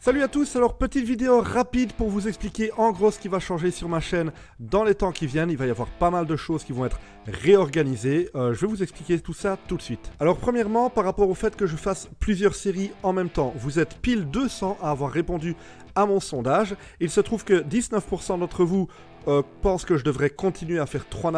Salut à tous, alors petite vidéo rapide pour vous expliquer en gros ce qui va changer sur ma chaîne dans les temps qui viennent. Il va y avoir pas mal de choses qui vont être réorganisées, je vais vous expliquer tout ça tout de suite. Alors premièrement, par rapport au fait que je fasse plusieurs séries en même temps, vous êtes pile 200 à avoir répondu à mon sondage. Il se trouve que 19% d'entre vous pensent que je devrais continuer à faire 3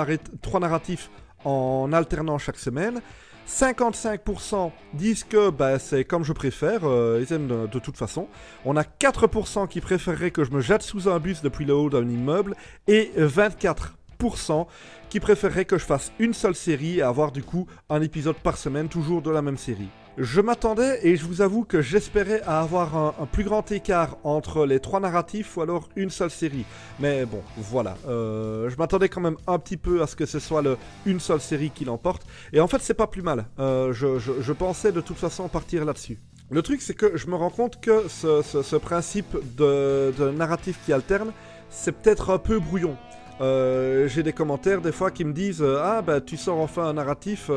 narratifs en alternant chaque semaine. 55% disent que c'est comme je préfère, ils aiment de toute façon. On a 4% qui préféreraient que je me jette sous un bus depuis le haut d'un immeuble. Et 24% qui préféreraient que je fasse une seule série et avoir du coup un épisode par semaine, toujours de la même série. Je m'attendais et je vous avoue que j'espérais avoir un plus grand écart entre les 3 narratifs ou alors une seule série. Mais bon, voilà. Je m'attendais quand même un petit peu à ce que ce soit une seule série qui l'emporte. Et en fait, c'est pas plus mal. Je pensais de toute façon partir là-dessus. Le truc, c'est que je me rends compte que ce principe de narratif qui alterne, c'est peut-être un peu brouillon. J'ai des commentaires des fois qui me disent ah bah tu sors enfin un narratif,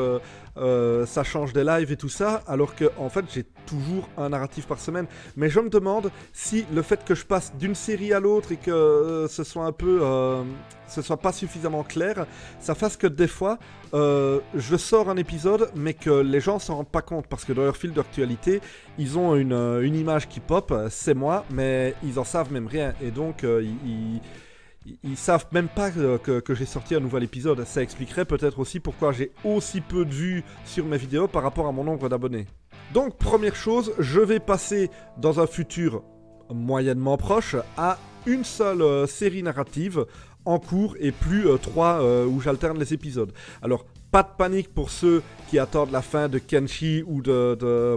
ça change des lives et tout ça, alors que en fait j'ai toujours un narratif par semaine. Mais je me demande si le fait que je passe d'une série à l'autre et que ce soit un peu ce soit pas suffisamment clair, ça fasse que des fois je sors un épisode mais que les gens s'en rendent pas compte, parce que dans leur fil d'actualité ils ont une image qui pop, c'est moi, mais ils en savent même rien, et donc ils savent même pas que j'ai sorti un nouvel épisode. Ça expliquerait peut-être aussi pourquoi j'ai aussi peu de vues sur mes vidéos par rapport à mon nombre d'abonnés. Donc première chose, je vais passer dans un futur moyennement proche à une seule série narrative en cours et plus 3 où j'alterne les épisodes. Alors pas de panique pour ceux qui attendent la fin de Kenshi ou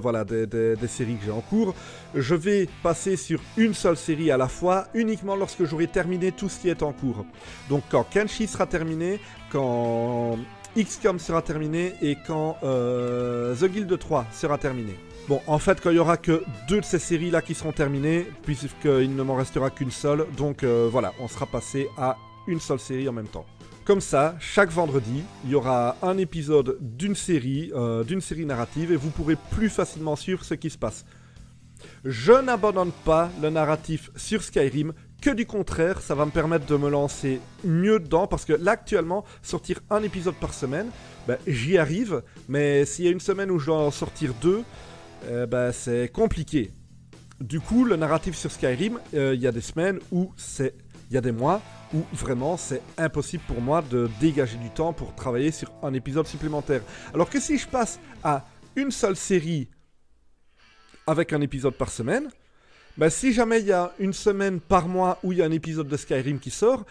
voilà, des séries que j'ai en cours. Je vais passer sur une seule série à la fois, uniquement lorsque j'aurai terminé tout ce qui est en cours. Donc quand Kenshi sera terminé, quand XCOM sera terminé et quand The Guild 3 sera terminé. Bon, en fait, quand il n'y aura que 2 de ces séries-là qui seront terminées, puisqu'il ne m'en restera qu'une seule, donc voilà, on sera passé à une seule série en même temps. Comme ça, chaque vendredi, il y aura un épisode d'une série narrative et vous pourrez plus facilement suivre ce qui se passe. Je n'abandonne pas le narratif sur Skyrim, que du contraire, ça va me permettre de me lancer mieux dedans, parce que là actuellement, sortir un épisode par semaine, j'y arrive, mais s'il y a une semaine où je dois en sortir 2, c'est compliqué. Du coup, le narratif sur Skyrim, il y a des semaines où il y a des mois où vraiment c'est impossible pour moi de dégager du temps pour travailler sur un épisode supplémentaire. Alors que si je passe à une seule série avec un épisode par semaine, si jamais il y a une semaine par mois où il y a un épisode de Skyrim qui sort,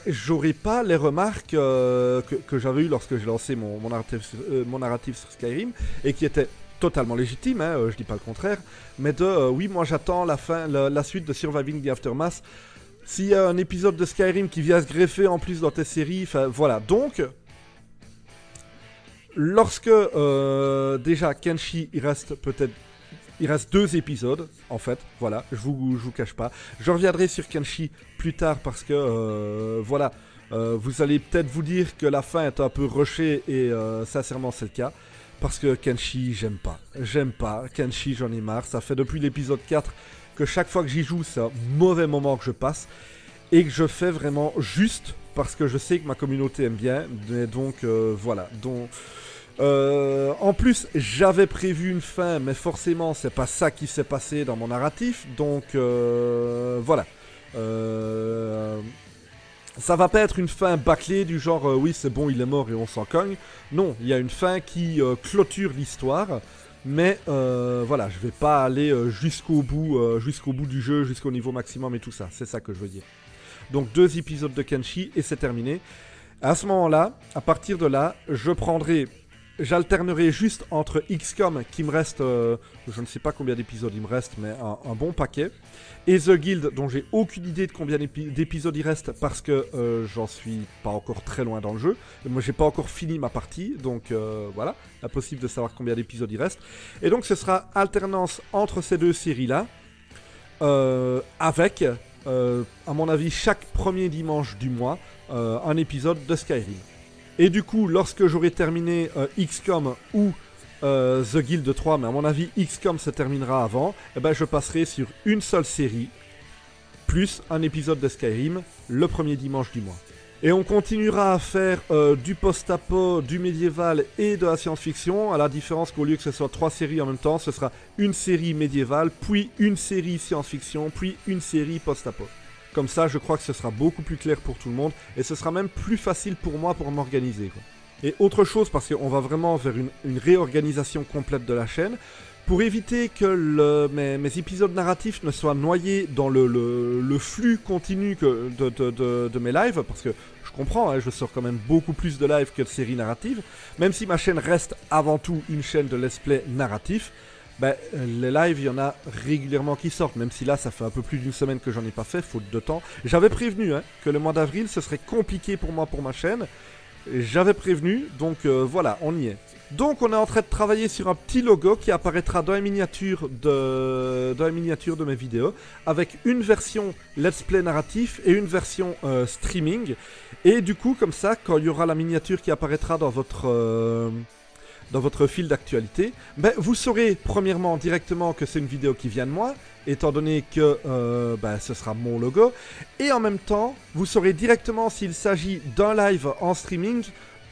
j'aurai pas les remarques que j'avais eues lorsque j'ai lancé mon narratif sur Skyrim, et qui étaient totalement légitime, hein, je dis pas le contraire, mais oui, moi j'attends la suite de Surviving the Aftermath. S'il y a un épisode de Skyrim qui vient se greffer en plus dans tes séries, voilà. Donc, lorsque déjà Kenshi, il reste 2 épisodes, en fait, voilà, je vous cache pas. Je reviendrai sur Kenshi plus tard parce que, voilà, vous allez peut-être vous dire que la fin est un peu rushée, et sincèrement c'est le cas. Parce que Kenshi, j'aime pas. Kenshi, j'en ai marre. Ça fait depuis l'épisode 4 que chaque fois que j'y joue, c'est un mauvais moment que je passe. Et que je fais vraiment juste parce que je sais que ma communauté aime bien. Et donc, voilà. Donc, en plus, j'avais prévu une fin, mais forcément, c'est pas ça qui s'est passé dans mon narratif. Donc, voilà. Ça va pas être une fin bâclée du genre oui c'est bon, il est mort et on s'en cogne. Non, il y a une fin qui clôture l'histoire, mais voilà, je vais pas aller jusqu'au bout du jeu, jusqu'au niveau maximum et tout ça, c'est ça que je veux dire. Donc 2 épisodes de Kenshi et c'est terminé. À ce moment-là, à partir de là, j'alternerai juste entre XCOM qui me reste, je ne sais pas combien d'épisodes il me reste, mais un bon paquet, et The Guild dont j'ai aucune idée de combien d'épisodes il reste, parce que j'en suis pas encore très loin dans le jeu. Moi j'ai pas encore fini ma partie, donc voilà, impossible de savoir combien d'épisodes il reste. Et donc ce sera alternance entre ces 2 séries là, avec à mon avis chaque premier dimanche du mois un épisode de Skyrim. Et du coup, lorsque j'aurai terminé XCOM ou The Guild 3, mais à mon avis XCOM se terminera avant, et ben je passerai sur une seule série, plus un épisode de Skyrim, le premier dimanche du mois. Et on continuera à faire du post-apo, du médiéval et de la science-fiction, à la différence qu'au lieu que ce soit 3 séries en même temps, ce sera une série médiévale, puis une série science-fiction, puis une série post-apo. Comme ça, je crois que ce sera beaucoup plus clair pour tout le monde, et ce sera même plus facile pour moi pour m'organiser, quoi. Et autre chose, parce qu'on va vraiment vers une réorganisation complète de la chaîne, pour éviter que mes épisodes narratifs ne soient noyés dans le flux continu de mes lives, parce que je comprends, hein, je sors quand même beaucoup plus de lives que de séries narratives, même si ma chaîne reste avant tout une chaîne de let's play narratif, ben, les lives, il y en a régulièrement qui sortent, même si là, ça fait un peu plus d'une semaine que j'en ai pas fait, faute de temps. J'avais prévenu hein, que le mois d'avril, ce serait compliqué pour moi, pour ma chaîne. J'avais prévenu, donc voilà, on y est. Donc on est en train de travailler sur un petit logo qui apparaîtra dans la miniature de mes vidéos, avec une version let's play narratif et une version streaming. Et du coup, comme ça, quand il y aura la miniature qui apparaîtra dans votre fil d'actualité, ben, vous saurez premièrement directement que c'est une vidéo qui vient de moi, étant donné que ben, ce sera mon logo, et en même temps, vous saurez directement s'il s'agit d'un live en streaming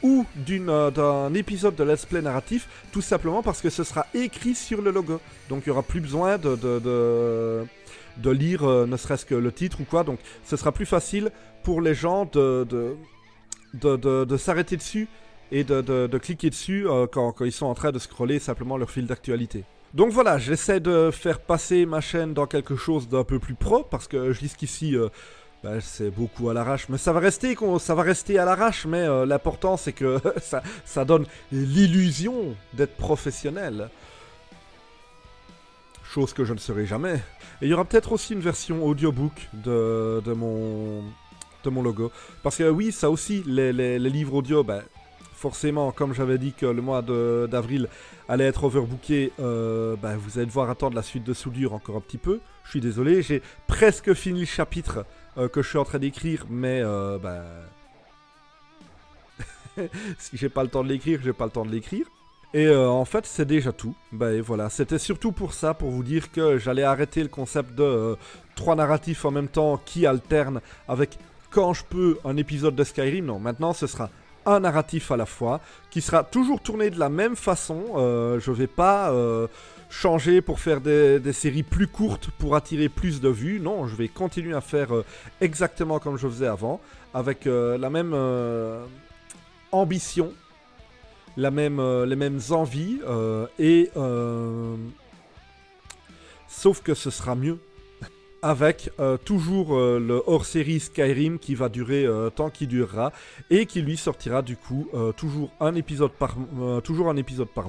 ou d'un épisode de let's play narratif, tout simplement parce que ce sera écrit sur le logo. Donc il n'y aura plus besoin de lire ne serait-ce que le titre ou quoi, donc ce sera plus facile pour les gens de s'arrêter dessus et de cliquer dessus quand ils sont en train de scroller simplement leur fil d'actualité. Donc voilà, j'essaie de faire passer ma chaîne dans quelque chose d'un peu plus pro, parce que jusqu'ici, bah, c'est beaucoup à l'arrache. Mais ça va rester à l'arrache, mais l'important c'est que ça donne l'illusion d'être professionnel. Chose que je ne serai jamais. Et il y aura peut-être aussi une version audiobook de mon logo. Parce que oui, ça aussi, les livres audio, bah, forcément, comme j'avais dit que le mois d'avril allait être overbooké, bah, vous allez devoir attendre la suite de soudure encore un petit peu. Je suis désolé, j'ai presque fini le chapitre que je suis en train d'écrire, mais bah... si j'ai pas le temps de l'écrire, j'ai pas le temps de l'écrire. Et en fait, c'est déjà tout. Bah, et voilà, c'était surtout pour ça, pour vous dire que j'allais arrêter le concept de 3 narratifs en même temps qui alternent avec, quand je peux, un épisode de Skyrim. Non, maintenant, ce sera un narratif à la fois, qui sera toujours tourné de la même façon. Je vais pas changer pour faire des séries plus courtes pour attirer plus de vues. Non, je vais continuer à faire exactement comme je faisais avant, avec la même ambition, les mêmes envies, sauf que ce sera mieux. Avec toujours le hors-série Skyrim qui va durer tant qu'il durera, et qui lui sortira du coup toujours un épisode par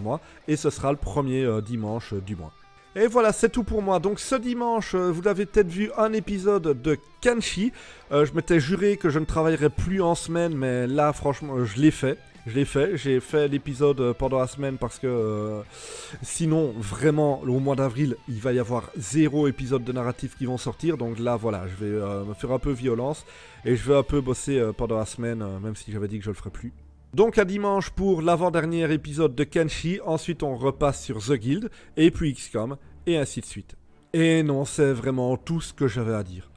mois, et ce sera le premier dimanche du mois. Et voilà, c'est tout pour moi. Donc ce dimanche, vous avez peut-être vu un épisode de Kenshi. Je m'étais juré que je ne travaillerais plus en semaine, mais là franchement je l'ai fait. J'ai fait l'épisode pendant la semaine parce que sinon, vraiment, au mois d'avril, il va y avoir 0 épisode de narratif qui vont sortir. Donc là, voilà, je vais me faire un peu violence et je vais un peu bosser pendant la semaine, même si j'avais dit que je le ferais plus. Donc à dimanche pour l'avant-dernier épisode de Kenshi. Ensuite, on repasse sur The Guild et puis XCOM et ainsi de suite. Et non, c'est vraiment tout ce que j'avais à dire.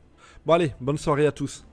Bon allez, bonne soirée à tous.